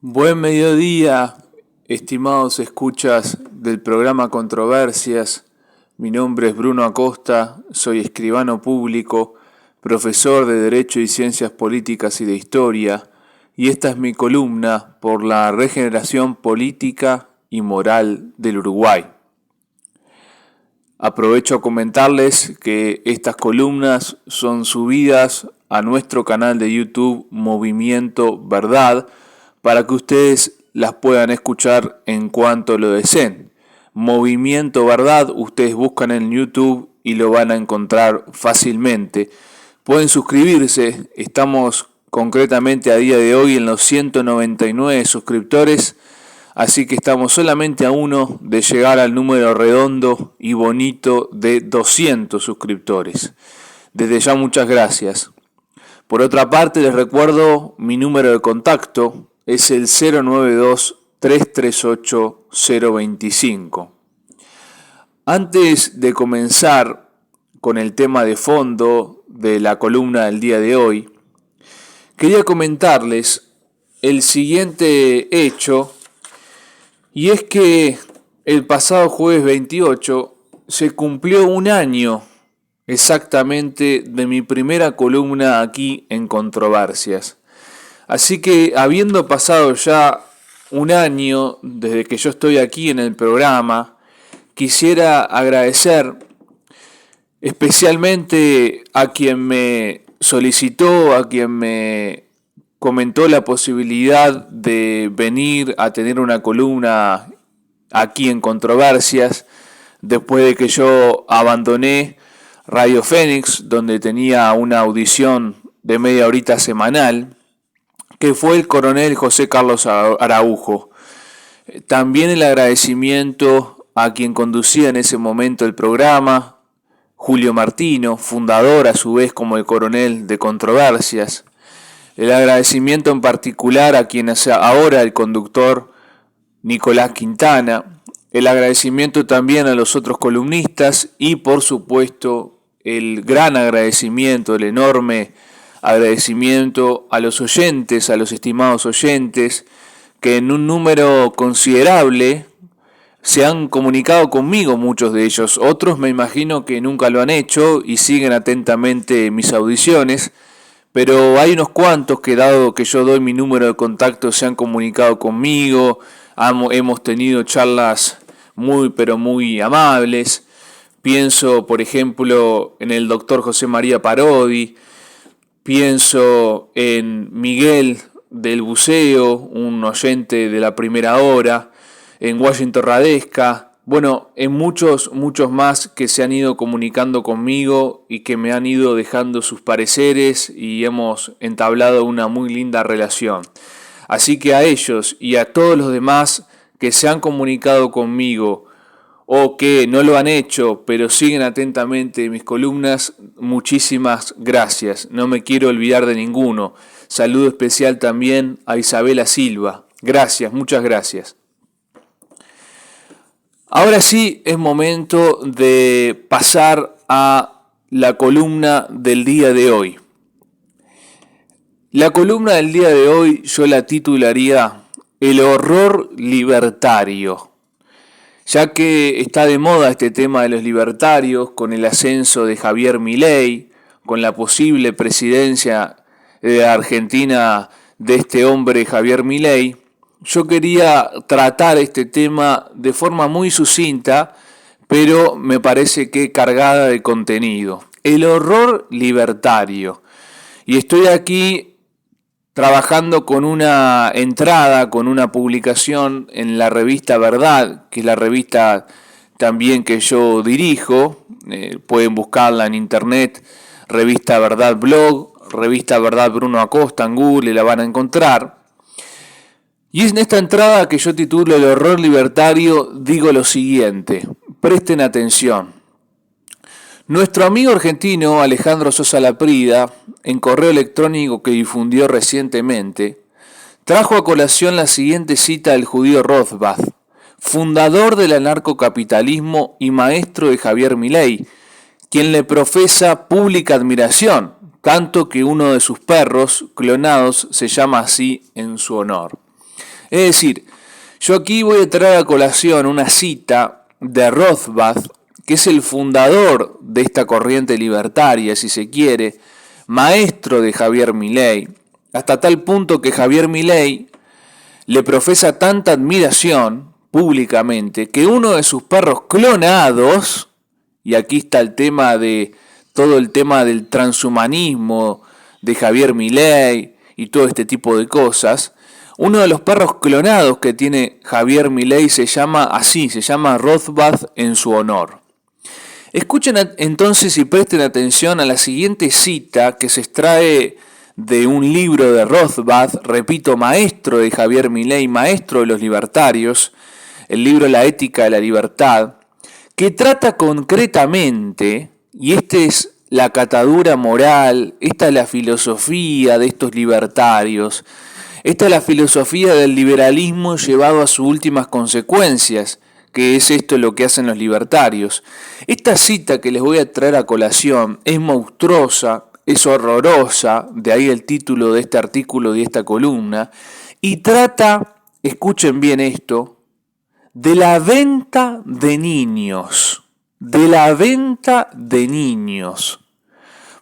Buen mediodía, estimados escuchas del programa Controversias. Mi nombre es Bruno Acosta, soy escribano público, profesor de Derecho y Ciencias Políticas y de Historia, y esta es mi columna por la regeneración política y moral del Uruguay. Aprovecho a comentarles que estas columnas son subidas a nuestro canal de YouTube Movimiento Verdad, para que ustedes las puedan escuchar en cuanto lo deseen. Movimiento Verdad, ustedes buscan en YouTube y lo van a encontrar fácilmente. Pueden suscribirse, estamos concretamente a día de hoy en los 199 suscriptores, así que estamos solamente a uno de llegar al número redondo y bonito de 200 suscriptores. Desde ya muchas gracias. Por otra parte, les recuerdo mi número de contacto, es el 092-338-025. Antes de comenzar con el tema de fondo de la columna del día de hoy, quería comentarles el siguiente hecho, y es que el pasado jueves 28 se cumplió un año exactamente de mi primera columna aquí en Controversias. Así que, habiendo pasado ya un año desde que yo estoy aquí en el programa, quisiera agradecer especialmente a quien me solicitó, a quien me comentó la posibilidad de venir a tener una columna aquí en Controversias, después de que yo abandoné Radio Fénix, donde tenía una audición de media horita semanal, que fue el coronel José Carlos Araujo. También el agradecimiento a quien conducía en ese momento el programa, Julio Martino, fundador a su vez como el coronel de Controversias. El agradecimiento en particular a quien es ahora el conductor, Nicolás Quintana. El agradecimiento también a los otros columnistas y, por supuesto, el gran agradecimiento, el enorme agradecimiento a los oyentes, a los estimados oyentes, que en un número considerable se han comunicado conmigo, muchos de ellos. Otros me imagino que nunca lo han hecho y siguen atentamente mis audiciones, pero hay unos cuantos que, dado que yo doy mi número de contacto, se han comunicado conmigo. Hemos tenido charlas muy pero muy amables. Pienso, por ejemplo, en el doctor José María Parodi. Pienso en Miguel del Buceo, un oyente de la primera hora, en Washington Radesca, bueno, en muchos más que se han ido comunicando conmigo y que me han ido dejando sus pareceres y hemos entablado una muy linda relación. Así que a ellos y a todos los demás que se han comunicado conmigo o que no lo han hecho, pero siguen atentamente mis columnas, muchísimas gracias. No me quiero olvidar de ninguno. Saludo especial también a Isabela Silva. Gracias, muchas gracias. Ahora sí es momento de pasar a la columna del día de hoy. La columna del día de hoy yo la titularía El horror libertario. Ya que está de moda este tema de los libertarios, con el ascenso de Javier Milei, con la posible presidencia de Argentina de este hombre Javier Milei, yo quería tratar este tema de forma muy sucinta, pero me parece que cargada de contenido. El horror libertario. Y estoy aquí trabajando con una entrada, con una publicación en la revista Verdad, que es la revista también que yo dirijo. Pueden buscarla en internet, revista Verdad Blog, revista Verdad Bruno Acosta en Google, y la van a encontrar. Y es en esta entrada que yo titulo El horror libertario, digo lo siguiente, presten atención. Nuestro amigo argentino Alejandro Sosa Laprida, en correo electrónico que difundió recientemente, trajo a colación la siguiente cita del judío Rothbard, fundador del anarcocapitalismo y maestro de Javier Milei, quien le profesa pública admiración, tanto que uno de sus perros clonados se llama así en su honor. Es decir, yo aquí voy a traer a colación una cita de Rothbard, que es el fundador de esta corriente libertaria, si se quiere, maestro de Javier Milei, hasta tal punto que Javier Milei le profesa tanta admiración públicamente que uno de sus perros clonados, y aquí está el tema de todo el tema del transhumanismo de Javier Milei y todo este tipo de cosas, uno de los perros clonados que tiene Javier Milei se llama así, se llama Rothbard en su honor. Escuchen entonces y presten atención a la siguiente cita que se extrae de un libro de Rothbard, repito, maestro de Javier Milei, maestro de los libertarios, el libro La ética de la libertad, que trata concretamente, y esta es la catadura moral, esta es la filosofía de estos libertarios, esta es la filosofía del liberalismo llevado a sus últimas consecuencias, que es esto lo que hacen los libertarios. Esta cita que les voy a traer a colación es monstruosa, es horrorosa, de ahí el título de este artículo, de esta columna, y trata, escuchen bien esto, de la venta de niños, de la venta de niños.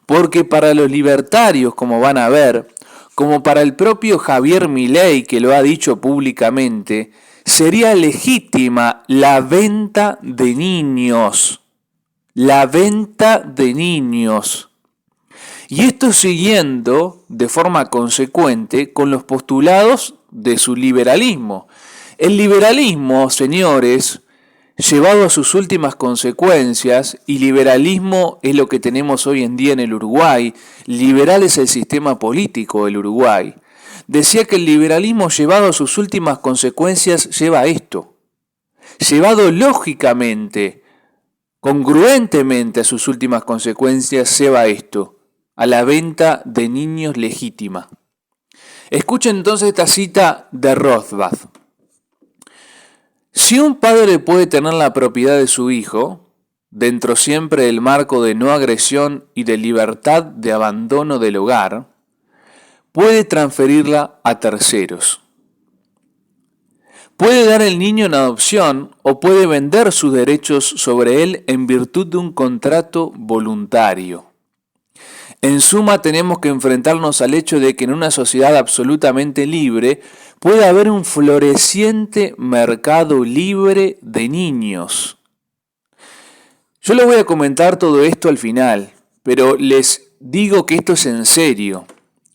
Porque para los libertarios, como van a ver, como para el propio Javier Milei, que lo ha dicho públicamente, sería legítima la venta de niños. La venta de niños. Y esto siguiendo de forma consecuente con los postulados de su liberalismo. El liberalismo, señores, llevado a sus últimas consecuencias, y liberalismo es lo que tenemos hoy en día en el Uruguay, liberal es el sistema político del Uruguay, decía que el liberalismo llevado a sus últimas consecuencias lleva a esto, llevado lógicamente, congruentemente a sus últimas consecuencias lleva a esto, a la venta de niños legítima. Escuchen entonces esta cita de Rothbard. Si un padre puede tener la propiedad de su hijo, dentro siempre del marco de no agresión y de libertad de abandono del hogar, puede transferirla a terceros. Puede dar el niño en adopción o puede vender sus derechos sobre él en virtud de un contrato voluntario. En suma, tenemos que enfrentarnos al hecho de que en una sociedad absolutamente libre puede haber un floreciente mercado libre de niños. Yo les voy a comentar todo esto al final, pero les digo que esto es en serio,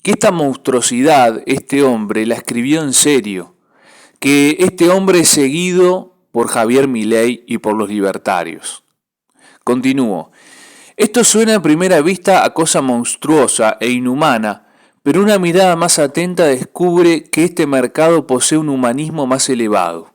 que esta monstruosidad, este hombre, la escribió en serio, que este hombre es seguido por Javier Milei y por los libertarios. Continúo. Esto suena a primera vista a cosa monstruosa e inhumana, pero una mirada más atenta descubre que este mercado posee un humanismo más elevado.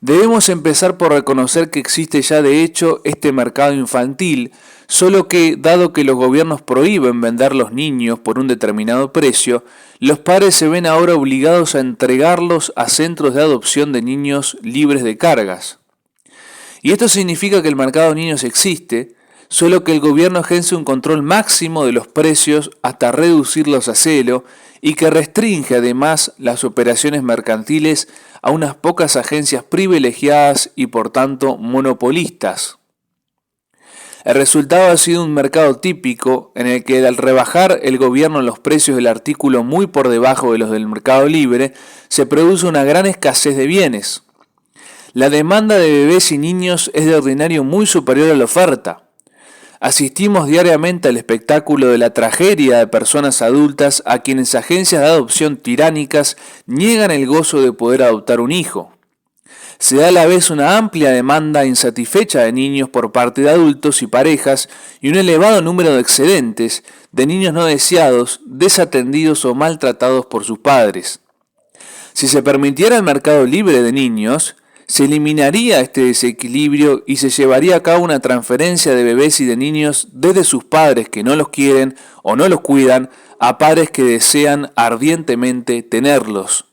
Debemos empezar por reconocer que existe ya de hecho este mercado infantil, solo que, dado que los gobiernos prohíben vender los niños por un determinado precio, los padres se ven ahora obligados a entregarlos a centros de adopción de niños libres de cargas. Y esto significa que el mercado de niños existe, solo que el gobierno ejerce un control máximo de los precios hasta reducirlos a cero y que restringe además las operaciones mercantiles a unas pocas agencias privilegiadas y por tanto monopolistas. El resultado ha sido un mercado típico en el que al rebajar el gobierno los precios del artículo muy por debajo de los del mercado libre, se produce una gran escasez de bienes. La demanda de bebés y niños es de ordinario muy superior a la oferta. Asistimos diariamente al espectáculo de la tragedia de personas adultas a quienes agencias de adopción tiránicas niegan el gozo de poder adoptar un hijo. Se da a la vez una amplia demanda insatisfecha de niños por parte de adultos y parejas y un elevado número de excedentes de niños no deseados, desatendidos o maltratados por sus padres. Si se permitiera el mercado libre de niños, se eliminaría este desequilibrio y se llevaría a cabo una transferencia de bebés y de niños desde sus padres que no los quieren o no los cuidan a padres que desean ardientemente tenerlos.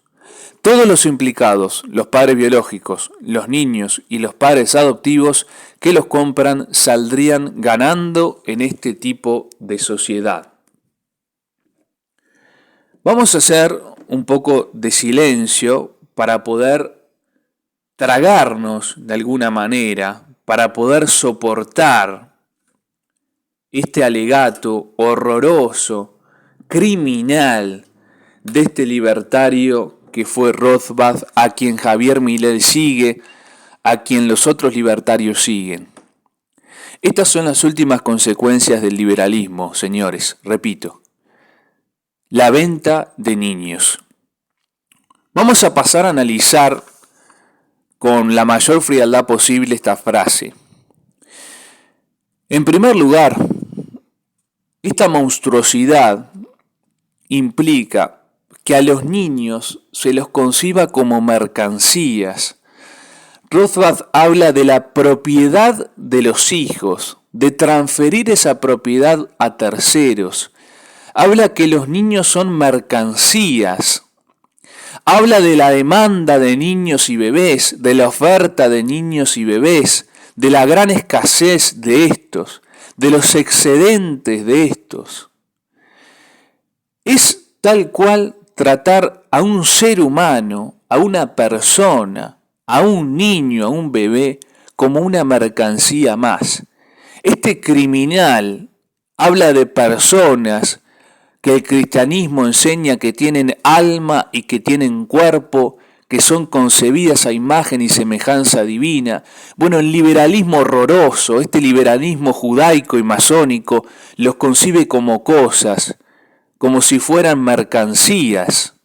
Todos los implicados, los padres biológicos, los niños y los padres adoptivos que los compran saldrían ganando en este tipo de sociedad. Vamos a hacer un poco de silencio para poder tragarnos de alguna manera, para poder soportar este alegato horroroso, criminal, de este libertario que fue Rothbard, a quien Javier Milei sigue, a quien los otros libertarios siguen. Estas son las últimas consecuencias del liberalismo, señores, repito. La venta de niños. Vamos a pasar a analizar con la mayor frialdad posible esta frase. En primer lugar, esta monstruosidad implica que a los niños se los conciba como mercancías. Rothbard habla de la propiedad de los hijos, de transferir esa propiedad a terceros. Habla que los niños son mercancías. Habla de la demanda de niños y bebés, de la oferta de niños y bebés, de la gran escasez de estos, de los excedentes de estos. Es tal cual tratar a un ser humano, a una persona, a un niño, a un bebé, como una mercancía más. Este criminal habla de personas que el cristianismo enseña que tienen alma y que tienen cuerpo, que son concebidas a imagen y semejanza divina. Bueno, el liberalismo horroroso, este liberalismo judaico y masónico, los concibe como cosas, como si fueran mercancías,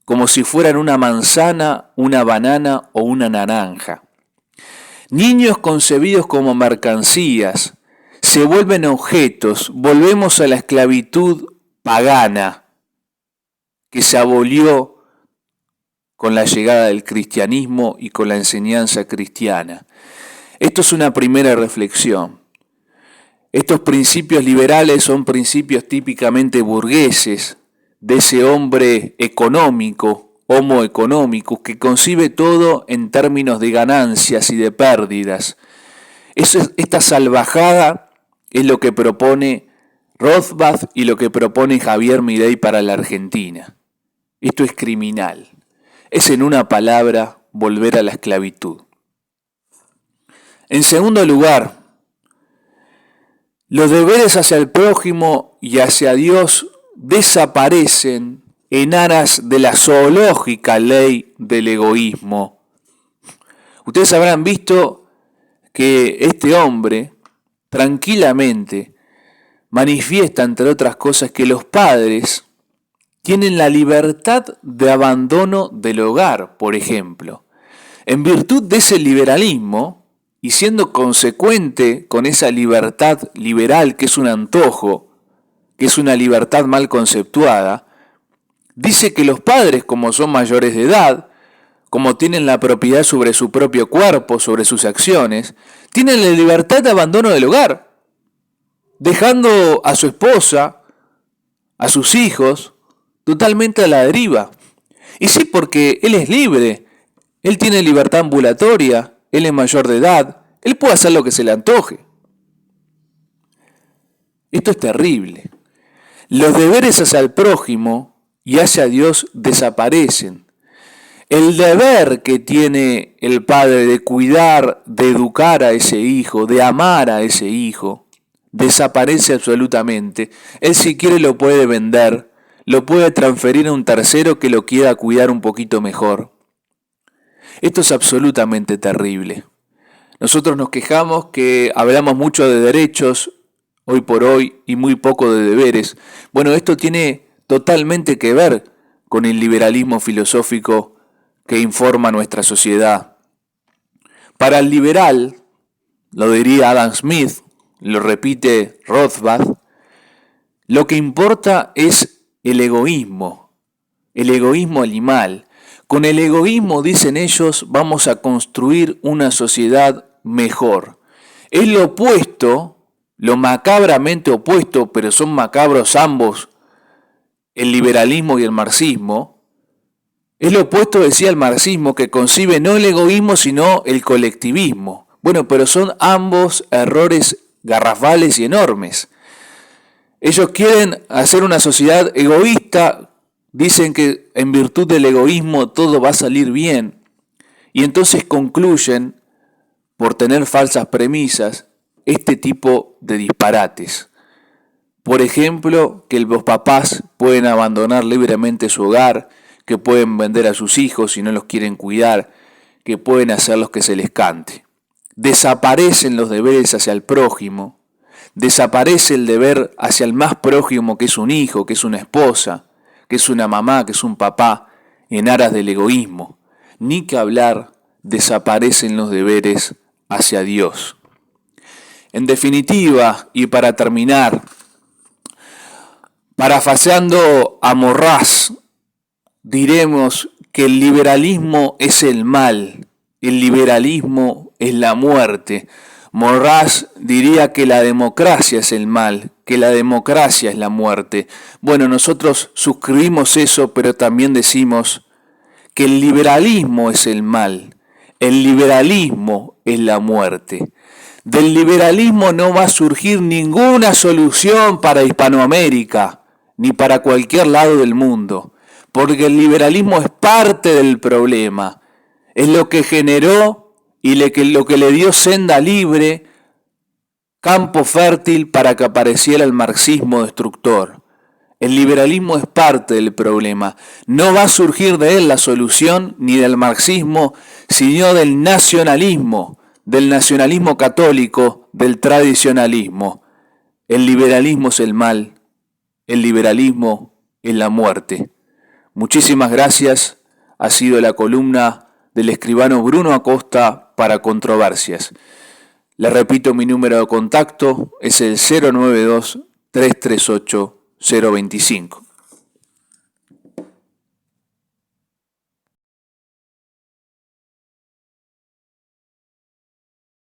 como si fueran una manzana, una banana o una naranja. Niños concebidos como mercancías se vuelven objetos, volvemos a la esclavitud pagana que se abolió con la llegada del cristianismo y con la enseñanza cristiana. Esto es una primera reflexión. Estos principios liberales son principios típicamente burgueses, de ese hombre económico, homo economicus, que concibe todo en términos de ganancias y de pérdidas. Esta salvajada es lo que propone Rothbard y lo que propone Javier Milei para la Argentina. Esto es criminal. Es, en una palabra, volver a la esclavitud. En segundo lugar, los deberes hacia el prójimo y hacia Dios desaparecen en aras de la zoológica ley del egoísmo. Ustedes habrán visto que este hombre tranquilamente manifiesta, entre otras cosas, que los padres tienen la libertad de abandono del hogar, por ejemplo. En virtud de ese liberalismo, y siendo consecuente con esa libertad liberal que es un antojo, que es una libertad mal conceptuada, dice que los padres, como son mayores de edad, como tienen la propiedad sobre su propio cuerpo, sobre sus acciones, tienen la libertad de abandono del hogar, dejando a su esposa, a sus hijos, totalmente a la deriva. Y sí, porque él es libre, él tiene libertad ambulatoria, él es mayor de edad, él puede hacer lo que se le antoje. Esto es terrible. Los deberes hacia el prójimo y hacia Dios desaparecen. El deber que tiene el padre de cuidar, de educar a ese hijo, de amar a ese hijo, desaparece absolutamente. Él, si quiere, lo puede vender, lo puede transferir a un tercero que lo quiera cuidar un poquito mejor. Esto es absolutamente terrible. Nosotros nos quejamos que hablamos mucho de derechos hoy por hoy y muy poco de deberes. Bueno, esto tiene totalmente que ver con el liberalismo filosófico que informa nuestra sociedad. Para el liberal, lo diría Adam Smith, lo repite Rothbard, lo que importa es el egoísmo animal. Con el egoísmo, dicen ellos, vamos a construir una sociedad mejor. Es lo opuesto, lo macabramente opuesto, pero son macabros ambos, el liberalismo y el marxismo. Es lo opuesto, decía el marxismo, que concibe no el egoísmo, sino el colectivismo. Bueno, pero son ambos errores garrafales y enormes. Ellos quieren hacer una sociedad egoísta Dicen que en virtud del egoísmo todo va a salir bien y entonces concluyen, por tener falsas premisas, este tipo de disparates. Por ejemplo, que los papás pueden abandonar libremente su hogar, que pueden vender a sus hijos si no los quieren cuidar, que pueden hacer lo que se les cante. Desaparecen los deberes hacia el prójimo, desaparece el deber hacia el más prójimo, que es un hijo, que es una esposa, que es una mamá, que es un papá, en aras del egoísmo. Ni que hablar, desaparecen los deberes hacia Dios. En definitiva, y para terminar, parafraseando a Morraz, diremos que el liberalismo es el mal, el liberalismo es la muerte. Morraz diría que la democracia es el mal, que la democracia es la muerte. Bueno, nosotros suscribimos eso, pero también decimos que el liberalismo es el mal, el liberalismo es la muerte. Del liberalismo no va a surgir ninguna solución para Hispanoamérica, ni para cualquier lado del mundo, porque el liberalismo es parte del problema, es lo que generó y lo que le dio senda libre, campo fértil para que apareciera el marxismo destructor. El liberalismo es parte del problema. No va a surgir de él la solución ni del marxismo, sino del nacionalismo católico, del tradicionalismo. El liberalismo es el mal, el liberalismo es la muerte. Muchísimas gracias. Ha sido la columna del escribano Bruno Acosta para Controversias. Le repito, mi número de contacto es el 092-338-025.